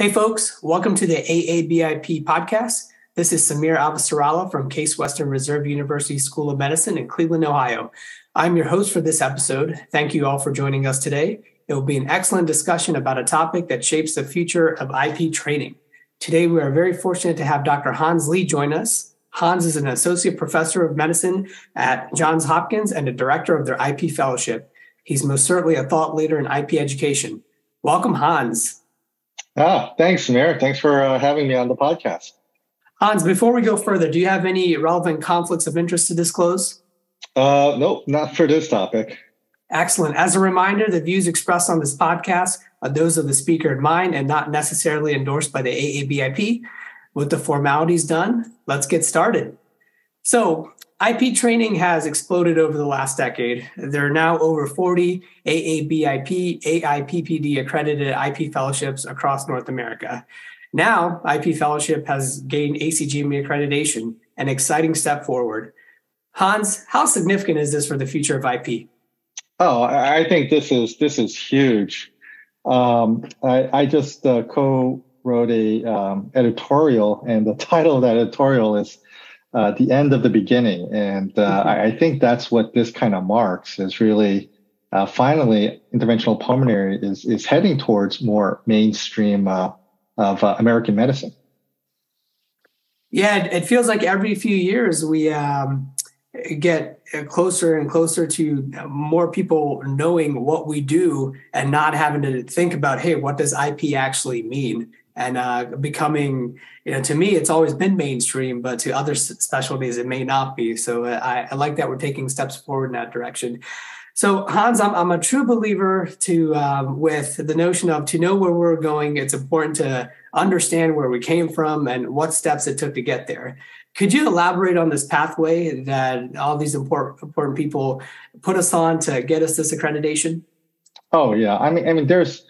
Hey folks, welcome to the AABIP podcast. This is Samir Avasarala from Case Western Reserve University School of Medicine in Cleveland, Ohio. I'm your host for this episode. Thank you all for joining us today. It will be an excellent discussion about a topic that shapes the future of IP training. Today, we are very fortunate to have Dr. Hans Lee join us. Hans is an associate professor of medicine at Johns Hopkins and a director of their IP fellowship. He's most certainly a thought leader in IP education. Welcome, Hans. Thanks, Samir. Thanks for having me on the podcast. Hans, before we go further, do you have any relevant conflicts of interest to disclose? No, not for this topic. Excellent. As a reminder, the views expressed on this podcast are those of the speaker and mine and not necessarily endorsed by the AABIP. With the formalities done, let's get started. So, IP training has exploded over the last decade. There are now over 40 AABIP, AIPPD accredited IP fellowships across North America. Now, IP fellowship has gained ACGME accreditation, an exciting step forward. Hans, how significant is this for the future of IP? I think this is huge. I just co-wrote a editorial, and the title of that editorial is The End of the Beginning. And I think that's what this kind of marks, is really finally interventional pulmonary is heading towards more mainstream of American medicine. Yeah, it feels like every few years we get closer and closer to more people knowing what we do and not having to think about, hey, what does IP actually mean? And becoming, to me, it's always been mainstream, but to other specialties, it may not be. So I like that we're taking steps forward in that direction. So Hans, I'm a true believer with the notion of, to know where we're going, it's important to understand where we came from and what steps it took to get there. Could you elaborate on this pathway that all these important people put us on to get us this accreditation? Oh yeah, I mean, there's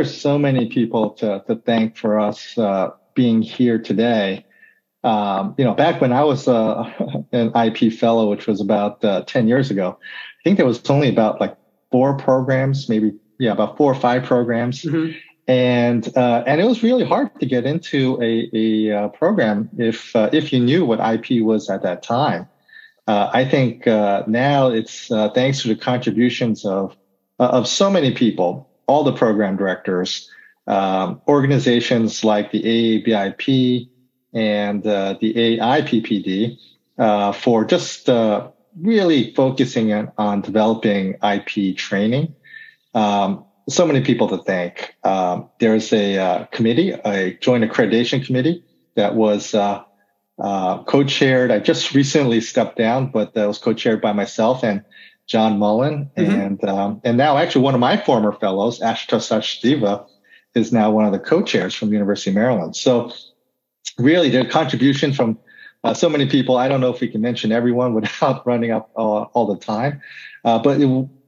so many people to thank for us being here today. Back when I was an IP fellow, which was about 10 years ago, I think there was only about like 4 programs, about 4 or 5 programs. Mm-hmm. And it was really hard to get into a program if you knew what IP was at that time. I think now it's thanks to the contributions of so many people, all the program directors, organizations like the AABIP and the AIPPD for just really focusing on developing IP training. So many people to thank. There's a committee, a joint accreditation committee that was co-chaired. I just recently stepped down, but that was co-chaired by myself and John Mullen. Mm-hmm. And now actually one of my former fellows, Ashutosh Sachdeva, is now one of the co-chairs from the University of Maryland. So really the contribution from so many people, I don't know if we can mention everyone without running up all the time. But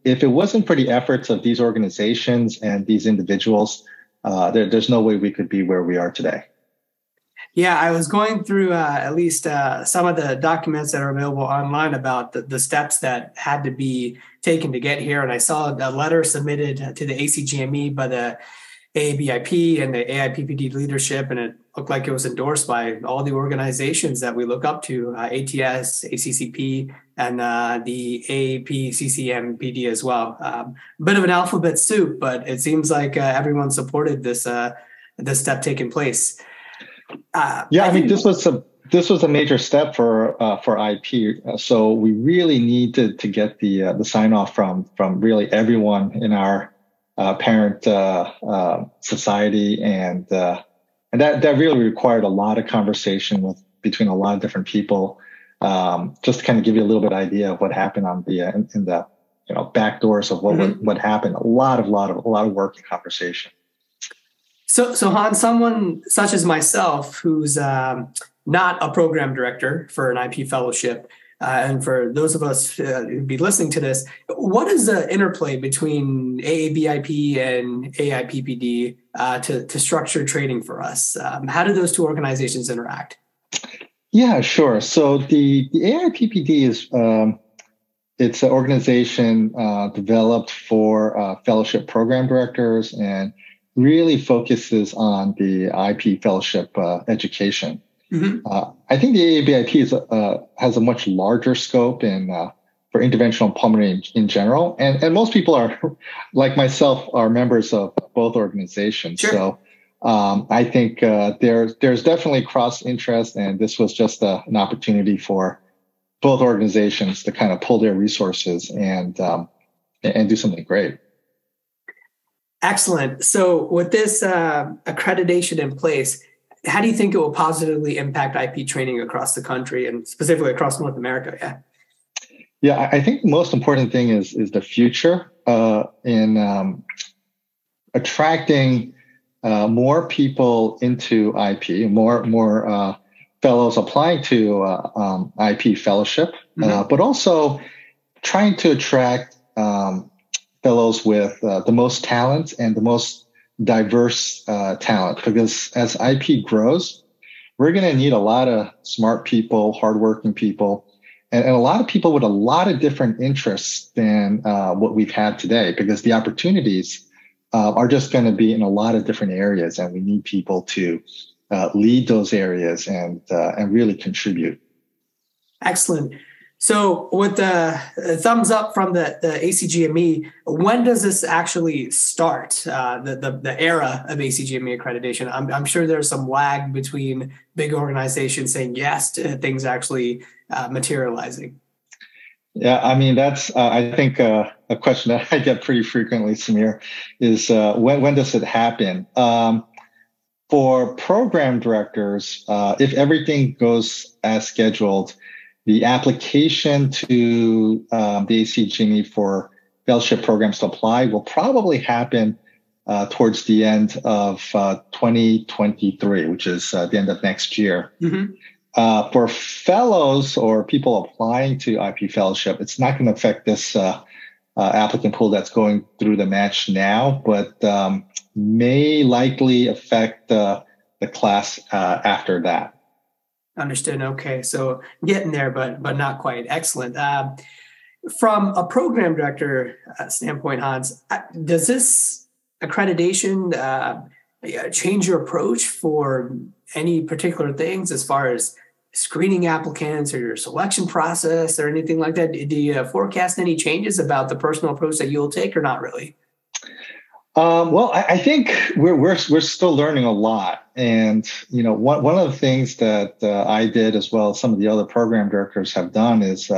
if it wasn't for the efforts of these organizations and these individuals, there's no way we could be where we are today. Yeah, I was going through at least some of the documents that are available online about the steps that had to be taken to get here. And I saw a letter submitted to the ACGME by the AABIP and the AIPPD leadership, and it looked like it was endorsed by all the organizations that we look up to, ATS, ACCP, and the APCCMPD as well. A bit of an alphabet soup, but it seems like everyone supported this step taking place. This was a major step for IP. So we really needed to get the sign off from really everyone in our parent society, and that really required a lot of conversation between a lot of different people. Just to kind of give you a little bit of idea of what happened on in the back doors of what happened. A lot of work and conversation. So Hans, someone such as myself, who's not a program director for an IP fellowship, and for those of us who'd be listening to this, what is the interplay between AABIP and AIPPD to structure training for us? How do those two organizations interact? Yeah, sure. So the AIPPD is it's an organization developed for fellowship program directors and really focuses on the IP fellowship education. Mm-hmm. I think the AIPPD has a much larger scope for interventional pulmonary in general, and most people are, like myself, are members of both organizations. Sure. So I think there's definitely cross interest, and this was just an opportunity for both organizations to kind of pull their resources and do something great. Excellent. So with this accreditation in place, how do you think it will positively impact IP training across the country and specifically across North America? Yeah. Yeah, I think the most important thing is the future in attracting more people into IP, more fellows applying to IP fellowship, but also trying to attract fellows with the most talent and the most diverse talent. Because as IP grows, we're going to need a lot of smart people, hardworking people, and a lot of people with a lot of different interests than what we've had today, because the opportunities are just going to be in a lot of different areas, and we need people to lead those areas and really contribute. Excellent. So with the thumbs up from the ACGME, when does this actually start, the era of ACGME accreditation? I'm sure there's some lag between big organizations saying yes to things actually materializing. Yeah, I mean, that's, I think, a question that I get pretty frequently, Samir, is when does it happen? For program directors, if everything goes as scheduled, the application to the ACGME for fellowship programs to apply will probably happen towards the end of 2023, which is the end of next year. Mm-hmm. For fellows or people applying to IP fellowship, it's not going to affect this applicant pool that's going through the match now, but may likely affect the class after that. Understood. Okay, so getting there, but not quite. Excellent. From a program director standpoint, Hans, does this accreditation change your approach for any particular things as far as screening applicants or your selection process or anything like that? Do you forecast any changes about the personal approach that you'll take, or not really? Well, I think we're still learning a lot, and one of the things that I did, as well as some of the other program directors have done, is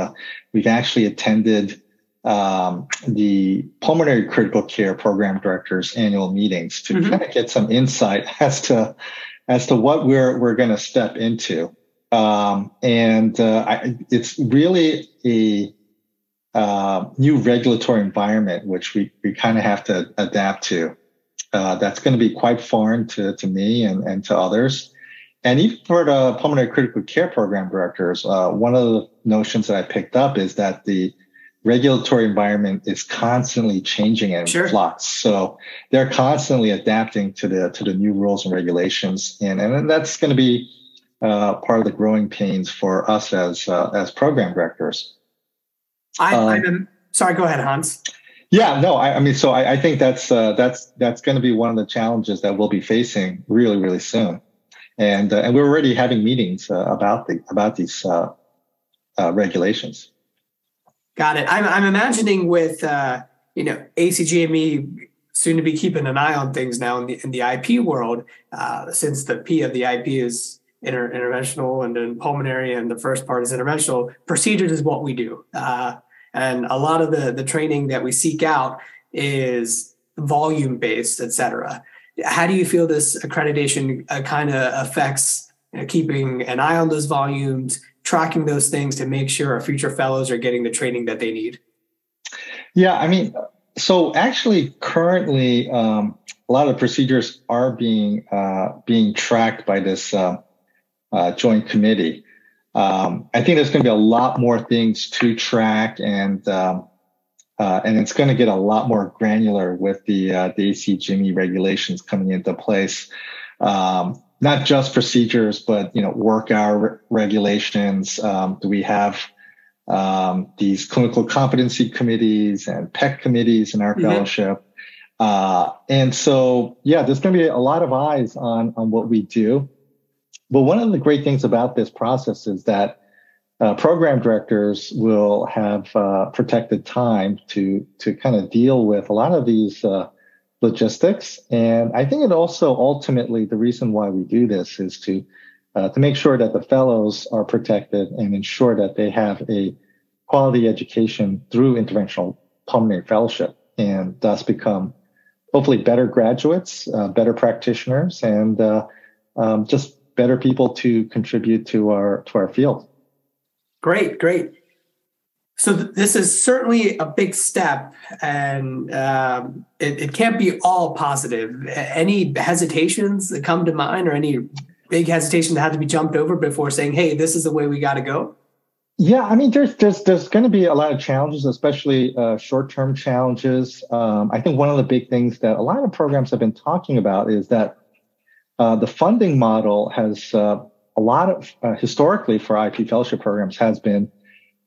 we've actually attended the pulmonary critical care program directors annual meetings to kind of get some insight as to what we're going to step into, it's really a new regulatory environment, which we kind of have to adapt to. That's going to be quite foreign to me and to others. And even for the pulmonary critical care program directors, one of the notions that I picked up is that the regulatory environment is constantly changing and in flux. So they're constantly adapting to the new rules and regulations. And that's going to be part of the growing pains for us as program directors. I'm sorry, go ahead, Hans. Yeah, no, I mean, so I think that's going to be one of the challenges that we'll be facing really, really soon. And we're already having meetings about these regulations. Got it. I'm imagining with ACGME soon to be keeping an eye on things now in the IP world, since the P of the IP is interventional and then pulmonary, and the first part is interventional. Procedures is what we do. And a lot of the training that we seek out is volume-based, et cetera. How do you feel this accreditation kind of affects keeping an eye on those volumes, tracking those things to make sure our future fellows are getting the training that they need? Yeah, I mean, so actually currently a lot of the procedures are being tracked by this joint committee. I think there's going to be a lot more things to track, and it's going to get a lot more granular with the ACGME regulations coming into place. Not just procedures, but work hour regulations. Do we have these clinical competency committees and PEC committees in our fellowship? And so, yeah, there's going to be a lot of eyes on what we do. But one of the great things about this process is that program directors will have protected time to kind of deal with a lot of these logistics. And I think it also ultimately, the reason why we do this is to make sure that the fellows are protected and ensure that they have a quality education through interventional pulmonary fellowship, and thus become hopefully better graduates, better practitioners, and just better people to contribute to our field. Great, great. So this is certainly a big step, and it can't be all positive. Any hesitations that come to mind, or any big hesitation that had to be jumped over before saying, "Hey, this is the way we got to go"? Yeah, I mean, there's going to be a lot of challenges, especially short-term challenges. I think one of the big things that a lot of programs have been talking about is that the funding model has a lot of historically for IP fellowship programs has been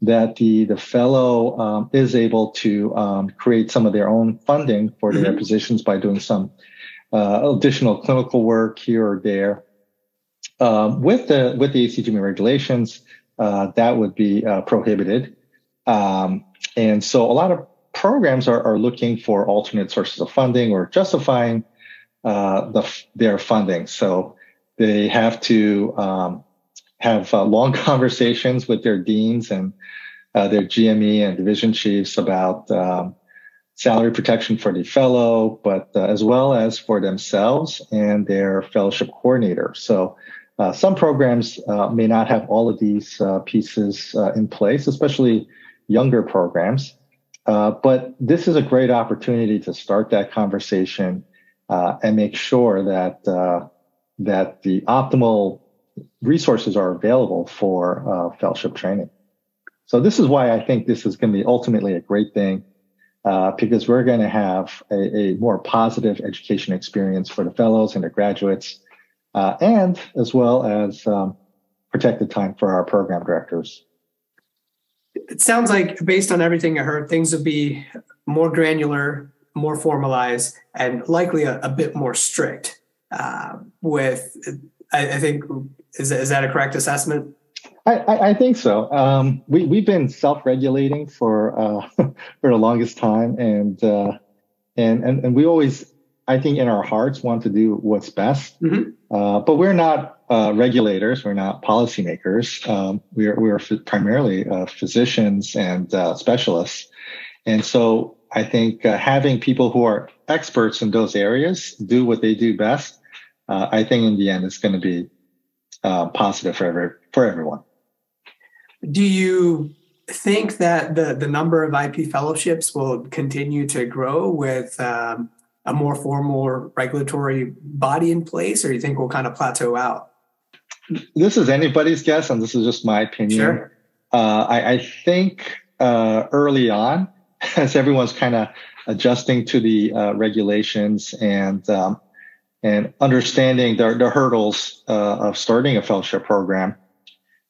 that the fellow is able to create some of their own funding for their positions by doing some additional clinical work here or there. With the ACGME regulations, that would be prohibited. And so a lot of programs are looking for alternate sources of funding or justifying their funding. So they have to have long conversations with their deans and their GME and division chiefs about salary protection for the fellow, but as well as for themselves and their fellowship coordinator. So some programs may not have all of these pieces in place, especially younger programs. But this is a great opportunity to start that conversation and make sure that the optimal resources are available for fellowship training. So this is why I think this is going to be ultimately a great thing, because we're going to have a more positive education experience for the fellows and the graduates, and as well as protected time for our program directors. It sounds like, based on everything I heard, things will be more granular, more formalized, and likely a bit more strict. With, I think, is that a correct assessment? I think so. We've been self-regulating for for the longest time, and we always, I think, in our hearts, want to do what's best. But we're not regulators. We're not policymakers. We're primarily physicians and specialists. And so I think having people who are experts in those areas do what they do best, I think in the end it's going to be positive for everyone. Do you think that the number of IP fellowships will continue to grow with a more formal regulatory body in place, or do you think we'll kind of plateau out? This is anybody's guess, and this is just my opinion. Sure. I think early on, as everyone's kind of adjusting to the regulations and understanding the hurdles of starting a fellowship program,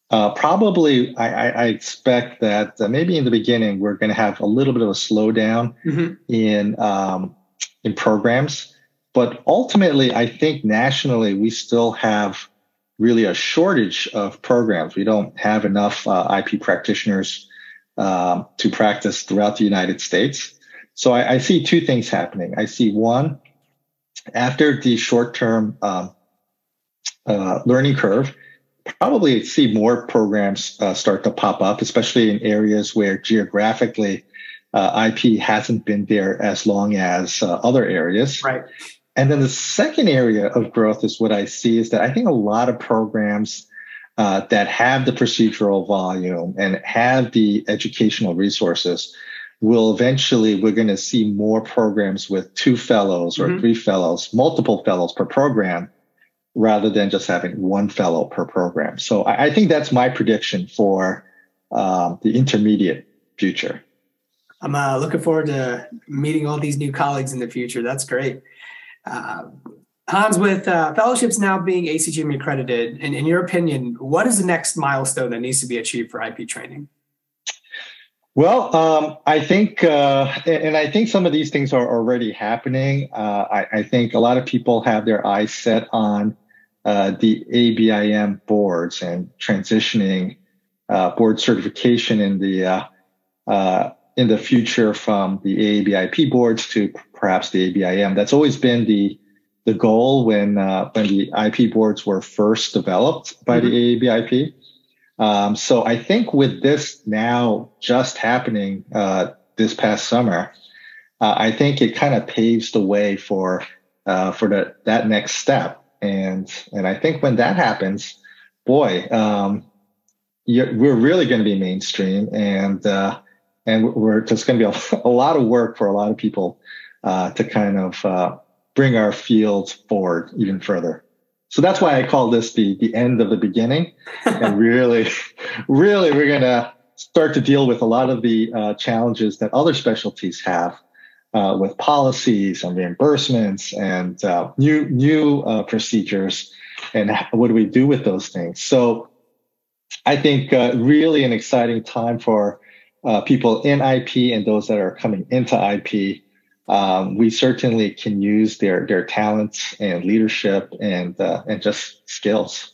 probably I expect that maybe in the beginning we're going to have a little bit of a slowdown in programs. But ultimately, I think nationally, we still have really a shortage of programs. We don't have enough IP practitioners to practice throughout the United States. So I see two things happening. I see one, after the short-term learning curve, probably see more programs start to pop up, especially in areas where geographically IP hasn't been there as long as other areas. Right. And then the second area of growth is what I see is that I think a lot of programs that have the procedural volume and have the educational resources will eventually, we're going to see more programs with 2 fellows or 3 fellows, multiple fellows per program, rather than just having 1 fellow per program. So I think that's my prediction for the intermediate future. I'm looking forward to meeting all these new colleagues in the future. That's great. Hans, with fellowships now being ACGME accredited, in your opinion, what is the next milestone that needs to be achieved for IP training? Well, I think, and I think some of these things are already happening. I think a lot of people have their eyes set on the ABIM boards and transitioning board certification in the future from the AIPP boards to perhaps the ABIM. That's always been the goal when the IP boards were first developed by the AIPP. So I think with this now just happening this past summer, I think it kind of paves the way for that next step. And I think when that happens, boy, we're really going to be mainstream, and we're just going to be a lot of work for a lot of people to kind of bring our field forward even further. So that's why I call this the end of the beginning. And really, really, we're going to start to deal with a lot of the challenges that other specialties have with policies and reimbursements and new procedures. And what do we do with those things? So I think really an exciting time for people in IP and those that are coming into IP. We certainly can use their talents and leadership and just skills.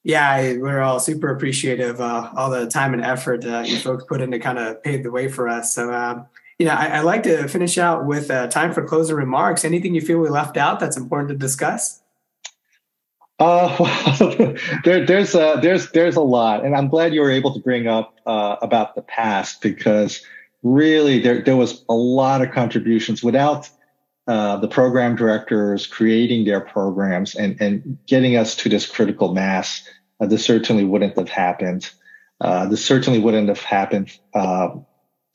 Yeah, we're all super appreciative of all the time and effort you folks put in to kind of pave the way for us. So, I'd like to finish out with time for closing remarks. Anything you feel we left out that's important to discuss? Well, there's a lot, and I'm glad you were able to bring up about the past, because really there was a lot of contributions. Without the program directors creating their programs and getting us to this critical mass, this certainly wouldn't have happened. This certainly wouldn't have happened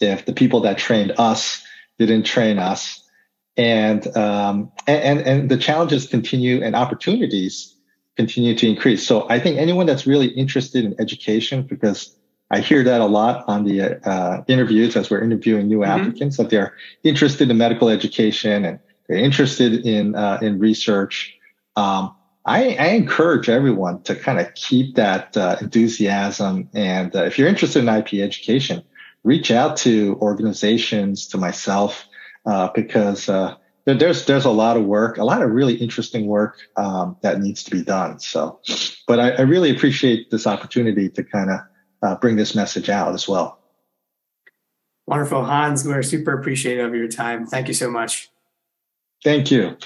if the people that trained us didn't train us. And the challenges continue and opportunities continue to increase. So I think anyone that's really interested in education, because I hear that a lot on the interviews as we're interviewing new applicants, that they're interested in medical education and they're interested in research. I encourage everyone to kind of keep that enthusiasm. And if you're interested in IP education, reach out to organizations, to myself, because there's a lot of work, a lot of really interesting work that needs to be done. So, but I really appreciate this opportunity to kind of bring this message out as well. Wonderful, Hans. We're super appreciative of your time. Thank you so much. Thank you.